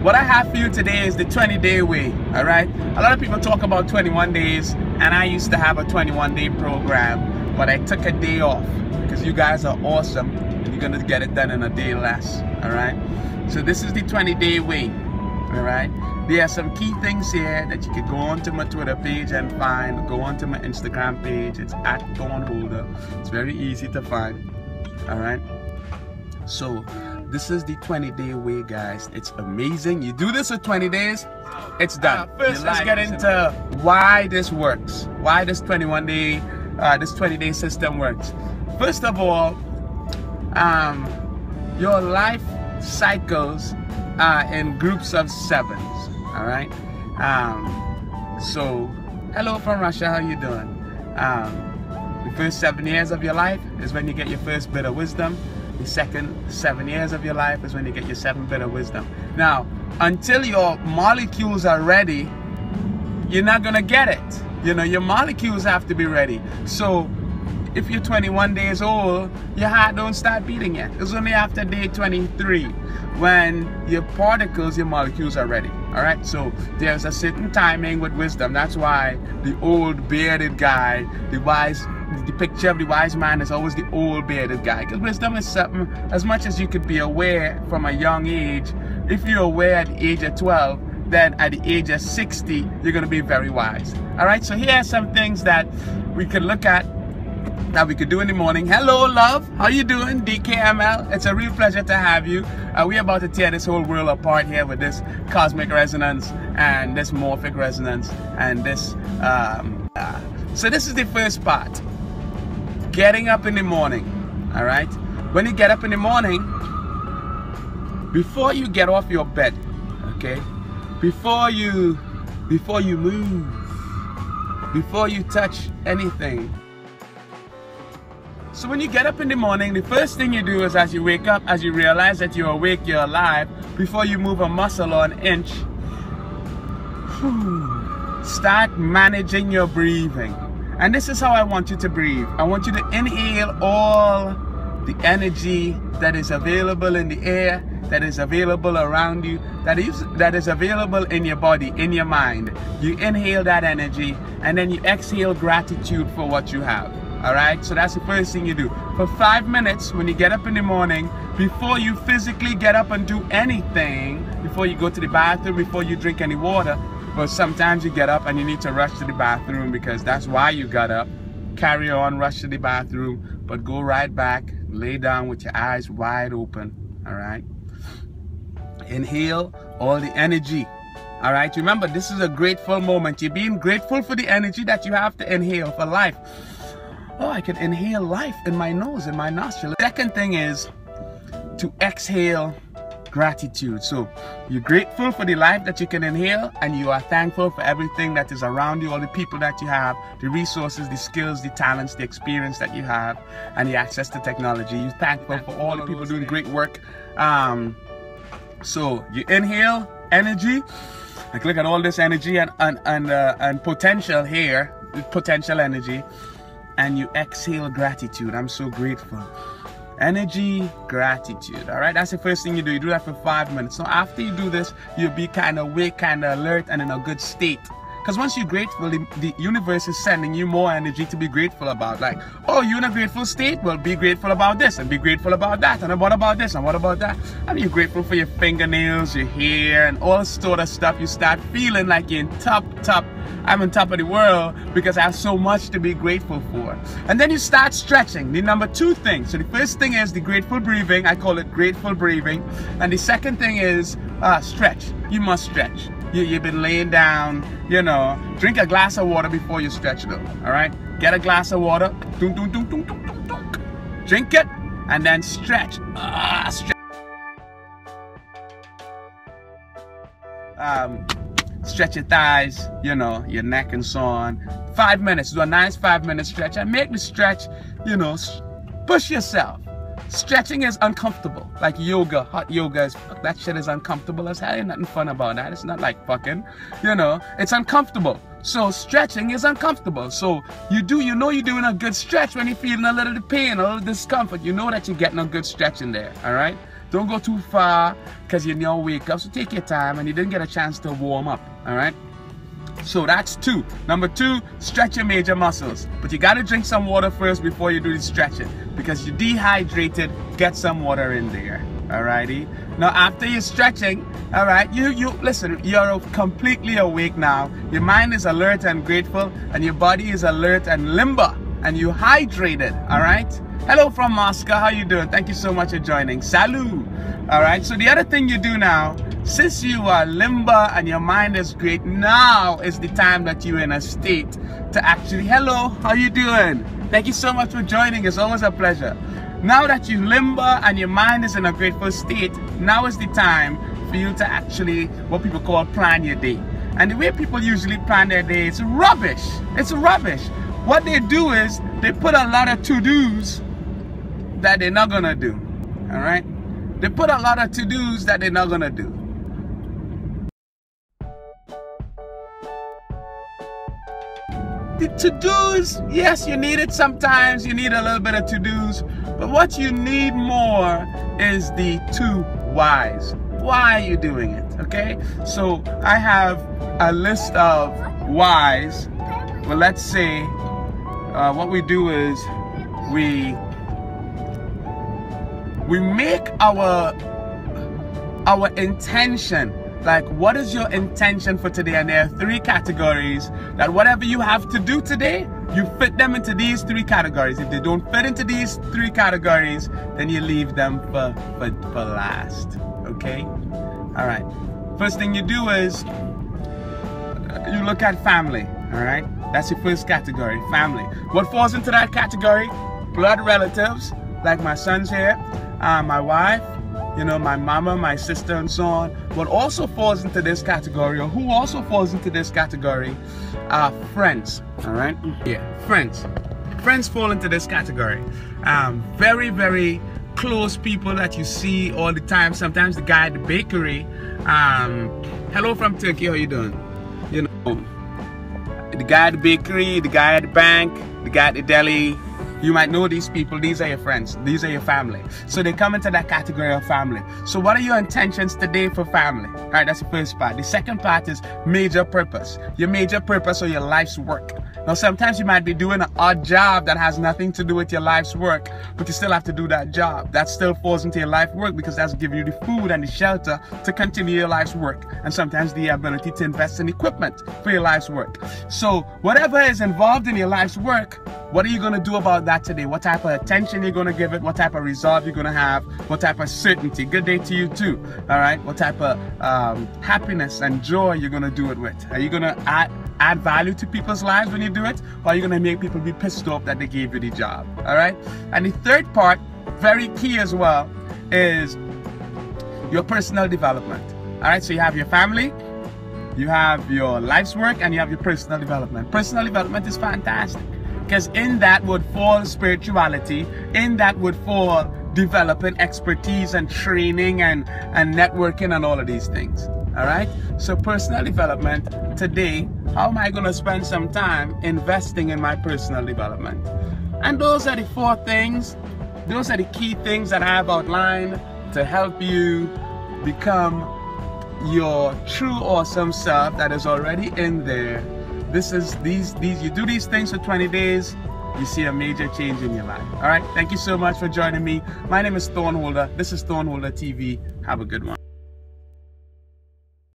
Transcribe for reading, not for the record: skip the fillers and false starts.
what I have for you today is the 20-day way, all right? A lot of people talk about 21 days, and I used to have a 21-day program, but I took a day off because you guys are awesome, and you're gonna get it done in a day less, all right? So this is the 20-day way, all right? There are some key things here that you could go onto my Twitter page and find, go onto my Instagram page, it's @thornholder. It's very easy to find, all right? So this is the 20-day way, guys. It's amazing. You do this for 20 days, it's done. First, let's get into why this works, why this 21-day, this 20-day system works. First of all, your life cycles are in groups of 7s, all right? So, hello from Russia, how you doing? The first 7 years of your life is when you get your first bit of wisdom. The second 7 years of your life is when you get your 7th bit of wisdom. Now, until your molecules are ready, you're not gonna get it. You know, your molecules have to be ready. So, if you're 21 days old, your heart don't start beating yet. It's only after day 23 when your particles, your molecules are ready. All right, so there's a certain timing with wisdom. That's why the old bearded guy, the picture of the wise man is always the old bearded guy, because wisdom is something, as much as you could be aware from a young age, if you're aware at the age of 12, then at the age of 60, you're gonna be very wise. All right, so here are some things that we could look at that we could do in the morning. Hello, love. How you doing, DKML? It's a real pleasure to have you. We're about to tear this whole world apart here with this cosmic resonance and this morphic resonance and this. So this is the first part. Getting up in the morning. All right. When you get up in the morning, before you get off your bed, okay, before you move, before you touch anything. So when you get up in the morning, the first thing you do is, as you wake up, as you realize that you're awake, you're alive, before you move a muscle or an inch, start managing your breathing. And this is how I want you to breathe. I want you to inhale all the energy that is available in the air, that is available around you, that is available in your body, in your mind. You inhale that energy, and then you exhale gratitude for what you have. All right, so that's the first thing you do. For 5 minutes, when you get up in the morning, before you physically get up and do anything, before you go to the bathroom, before you drink any water, but sometimes you get up and you need to rush to the bathroom because that's why you got up. Carry on, rush to the bathroom, but go right back, lay down with your eyes wide open, all right? Inhale all the energy. All right, remember, this is a grateful moment. You're being grateful for the energy that you have to inhale for life. Oh, I can inhale life in my nose, in my nostril. The second thing is to exhale gratitude. So you're grateful for the life that you can inhale, and you are thankful for everything that is around you, all the people that you have, the resources, the skills, the talents, the experience that you have, and the access to technology. You're thankful for all the people doing great work. So you inhale energy, like look at all this energy and potential here, potential energy. And you exhale gratitude. I'm so grateful. Energy, gratitude. All right, that's the first thing you do. You do that for 5 minutes. So after you do this, you'll be kind of awake, kind of alert, and in a good state. Because once you're grateful, the universe is sending you more energy to be grateful about. Like, oh, you're in a grateful state? Well, be grateful about this, and be grateful about that, and what about this, and what about that? And you're grateful for your fingernails, your hair, and all sort of stuff. You start feeling like you're in I'm on top of the world because I have so much to be grateful for. And then you start stretching. The number 2 thing. So the first thing is the grateful breathing. I call it grateful breathing. And the second thing is stretch. You must stretch. You've been laying down, you know. Drink a glass of water before you stretch though. All right? Get a glass of water. Drink it and then stretch. Stretch. Stretch your thighs, you know, your neck and so on. 5 minutes, do a nice 5-minute stretch and make the stretch, you know, push yourself. Stretching is uncomfortable, like yoga, hot yoga is, that shit is uncomfortable as hell. Ain't nothing fun about that. It's not like fucking, you know, it's uncomfortable. So stretching is uncomfortable. So you know you're doing a good stretch when you're feeling a little pain, a little discomfort. You know that you're getting a good stretch in there, all right? Don't go too far because you now wake up. So take your time and you didn't get a chance to warm up, all right? So that's 2. Number 2, stretch your major muscles. But you got to drink some water first before you do the stretching, because you're dehydrated. Get some water in there, alrighty? Now after you're stretching, all right, you listen, you're completely awake now. Your mind is alert and grateful, and your body is alert and limber, and you're hydrated, all right? Hello from Moscow, how you doing? Thank you so much for joining. Salut. All right, so the other thing you do now, since you are limber and your mind is great, now is the time that you're in a state to actually, hello, how you doing? Thank you so much for joining. It's always a pleasure. Now that you're limber and your mind is in a grateful state, now is the time for you to actually, what people call, plan your day. And the way people usually plan their day, it's rubbish. It's rubbish. What they do is they put a lot of to-dos that they're not gonna do, all right? They put a lot of to-dos that they're not gonna do. The to-dos, yes, you need it sometimes. You need a little bit of to-dos, but what you need more is the 2 whys. Why are you doing it, okay? So I have a list of whys. Well, let's say what we do is we make our intention. Like, what is your intention for today? And there are 3 categories that whatever you have to do today, you fit them into these 3 categories. If they don't fit into these 3 categories, then you leave them for last, okay? All right. First thing you do is you look at family, all right? That's your first category, family. What falls into that category? Blood relatives, like my son's here, my wife, you know, my mama, my sister, and so on. What also falls into this category, or who also falls into this category, are friends, all right? Yeah, friends. Friends fall into this category. Very, very close people that you see all the time. Sometimes the guy at the bakery. Hello from Turkey, how you doing? You know, the guy at the bakery, the guy at the bank, the guy at the deli. You might know these people. These are your friends. These are your family. So they come into that category of family. So what are your intentions today for family? All right, that's the first part. The second part is major purpose. Your major purpose or your life's work. Now, sometimes you might be doing an odd job that has nothing to do with your life's work, but you still have to do that job. That still falls into your life work, because that's giving you the food and the shelter to continue your life's work. And sometimes the ability to invest in equipment for your life's work. So whatever is involved in your life's work, what are you going to do about that today? What type of attention you're going to give it? What type of resolve you're going to have? What type of certainty? Good day to you too. All right. What type of happiness and joy you're going to do it with? Are you going to add value to people's lives when you do it? Or are you going to make people be pissed off that they gave you the job? All right. And the third part, very key as well, is your personal development. All right. So you have your family, you have your life's work, and you have your personal development. Personal development is fantastic, because in that would fall spirituality, in that would fall developing expertise and training and networking and all of these things. All right? So personal development, today, how am I going to spend some time investing in my personal development? And those are the 4 things, those are the key things that I have outlined to help you become your true awesome self that is already in there. This is you do these things for 20 days, you see a major change in your life. All right, thank you so much for joining me. My name is Thornholder. This is Thornholder TV. Have a good one.